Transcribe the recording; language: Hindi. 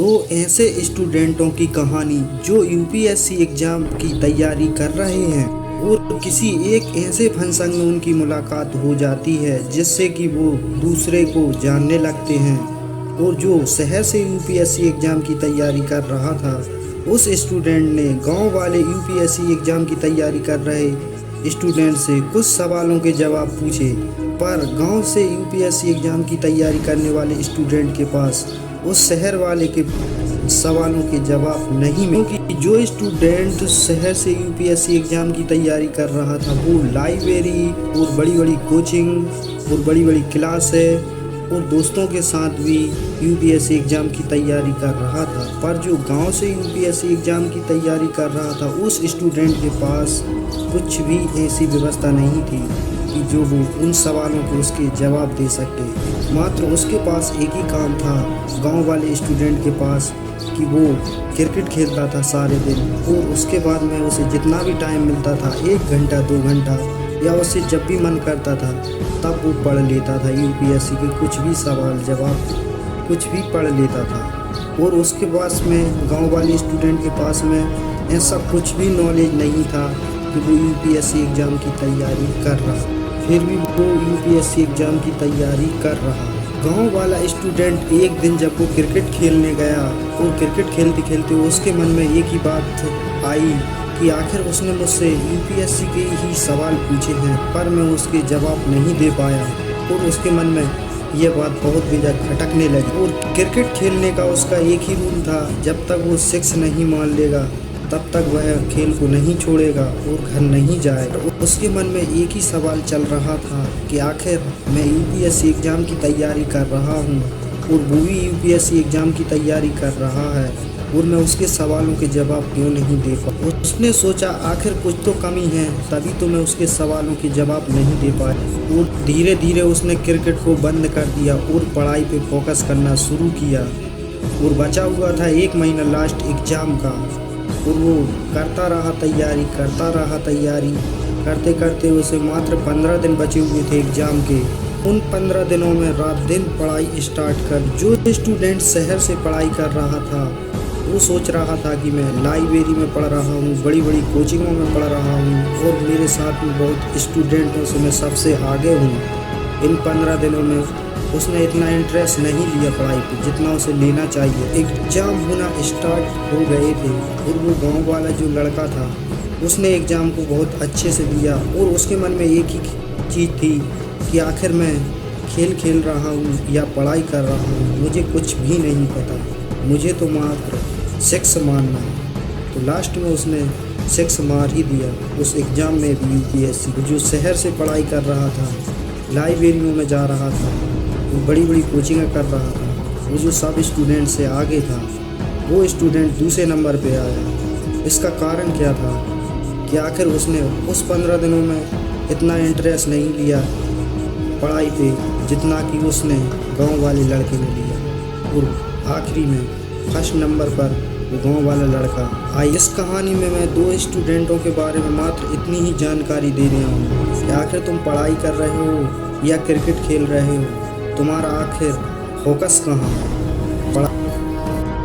दो ऐसे स्टूडेंटों की कहानी जो यूपीएससी एग्जाम की तैयारी कर रहे हैं और किसी एक ऐसे फंक्शन में उनकी मुलाकात हो जाती है जिससे कि वो दूसरे को जानने लगते हैं। और जो शहर से यूपीएससी एग्जाम की तैयारी कर रहा था, उस स्टूडेंट ने गांव वाले यूपीएससी एग्जाम की तैयारी कर रहे स्टूडेंट से कुछ सवालों के जवाब पूछे, पर गांव से यूपीएससी एग्जाम की तैयारी करने वाले स्टूडेंट के पास उस शहर वाले के सवालों के जवाब नहीं मिले, क्योंकि जो स्टूडेंट शहर से यूपीएससी एग्जाम की तैयारी कर रहा था वो लाइब्रेरी और बड़ी बड़ी कोचिंग और बड़ी बड़ी क्लास है और दोस्तों के साथ भी यूपीएससी एग्जाम की तैयारी कर रहा था। पर जो गांव से यूपीएससी एग्जाम की तैयारी कर रहा था, उस स्टूडेंट के पास कुछ भी ऐसी व्यवस्था नहीं थी कि जो वो उन सवालों को उसके जवाब दे सकते। मात्र उसके पास एक ही काम था गांव वाले स्टूडेंट के पास कि वो क्रिकेट खेलता था सारे दिन, और उसके बाद में उसे जितना भी टाइम मिलता था, 1 घंटा 2 घंटा, या उसे जब भी मन करता था तब वो पढ़ लेता था यूपीएससी के कुछ भी सवाल जवाब कुछ भी पढ़ लेता था। और उसके पास में गांव वाले स्टूडेंट के पास में ऐसा कुछ भी नॉलेज नहीं था कि वो यूपीएससी एग्ज़ाम की तैयारी कर रहा, फिर भी वो यूपीएससी एग्ज़ाम की तैयारी कर रहा। गांव वाला स्टूडेंट एक दिन जब वो क्रिकेट खेलने गया और क्रिकेट खेलते खेलते उसके मन में एक ही बात आई कि आखिर उसने मुझसे यूपीएससी के ही सवाल पूछे हैं पर मैं उसके जवाब नहीं दे पाया, और उसके मन में यह बात बहुत बेजा खटकने लगी। और क्रिकेट खेलने का उसका एक ही रूल था, जब तक वो 6 नहीं मान लेगा तब तक वह खेल को नहीं छोड़ेगा और घर नहीं जाएगा। उसके मन में एक ही सवाल चल रहा था कि आखिर मैं यूपीएससी एग्ज़ाम की तैयारी कर रहा हूँ और वो भी यूपीएससी एग्ज़ाम की तैयारी कर रहा है और मैं उसके सवालों के जवाब क्यों नहीं दे पा। उसने सोचा आखिर कुछ तो कमी है, तभी तो मैं उसके सवालों के जवाब नहीं दे पाया। और धीरे धीरे उसने क्रिकेट को बंद कर दिया और पढ़ाई पे फोकस करना शुरू किया। और बचा हुआ था 1 महीना लास्ट एग्ज़ाम का, और वो करता रहा तैयारी करते करते उसे मात्र 15 दिन बचे हुए थे एग्ज़ाम के। उन 15 दिनों में रात दिन पढ़ाई स्टार्ट कर जो स्टूडेंट शहर से पढ़ाई कर रहा था वो सोच रहा था कि मैं लाइब्रेरी में पढ़ रहा हूँ, बड़ी बड़ी कोचिंगों में पढ़ रहा हूँ और मेरे साथ में बहुत स्टूडेंटों से मैं सबसे आगे हूँ। इन 15 दिनों में उसने इतना इंटरेस्ट नहीं लिया पढ़ाई पे जितना उसे लेना चाहिए। एग्ज़ाम होना स्टार्ट हो गए थे और वो गांव वाला जो लड़का था उसने एग्ज़ाम को बहुत अच्छे से दिया, और उसके मन में एक ही चीज़ थी कि आखिर मैं खेल खेल रहा हूँ या पढ़ाई कर रहा हूँ, मुझे कुछ भी नहीं पता, मुझे तो मात्र 6 मारना है। तो लास्ट में उसने 6 मार ही दिया उस एग्ज़ाम में भी। यूपीएससी जो शहर से पढ़ाई कर रहा था, लाइब्रेरियों में जा रहा था, वो बड़ी बड़ी कोचिंगें कर रहा था, वो जो सब स्टूडेंट से आगे था वो स्टूडेंट दूसरे नंबर पे आया। इसका कारण क्या था कि आखिर उसने उस 15 दिनों में इतना इंटरेस्ट नहीं लिया पढ़ाई पे जितना कि उसने गांव वाले लड़के ने लिया, और आखिरी में फर्स्ट नंबर पर वो गांव वाला लड़का आया। इस कहानी में मैं 2 स्टूडेंटों के बारे में मात्र इतनी ही जानकारी दे रहा हूँ कि आखिर तुम पढ़ाई कर रहे हो या क्रिकेट खेल रहे हो, तुम्हारा आखिर फोकस कहाँ है।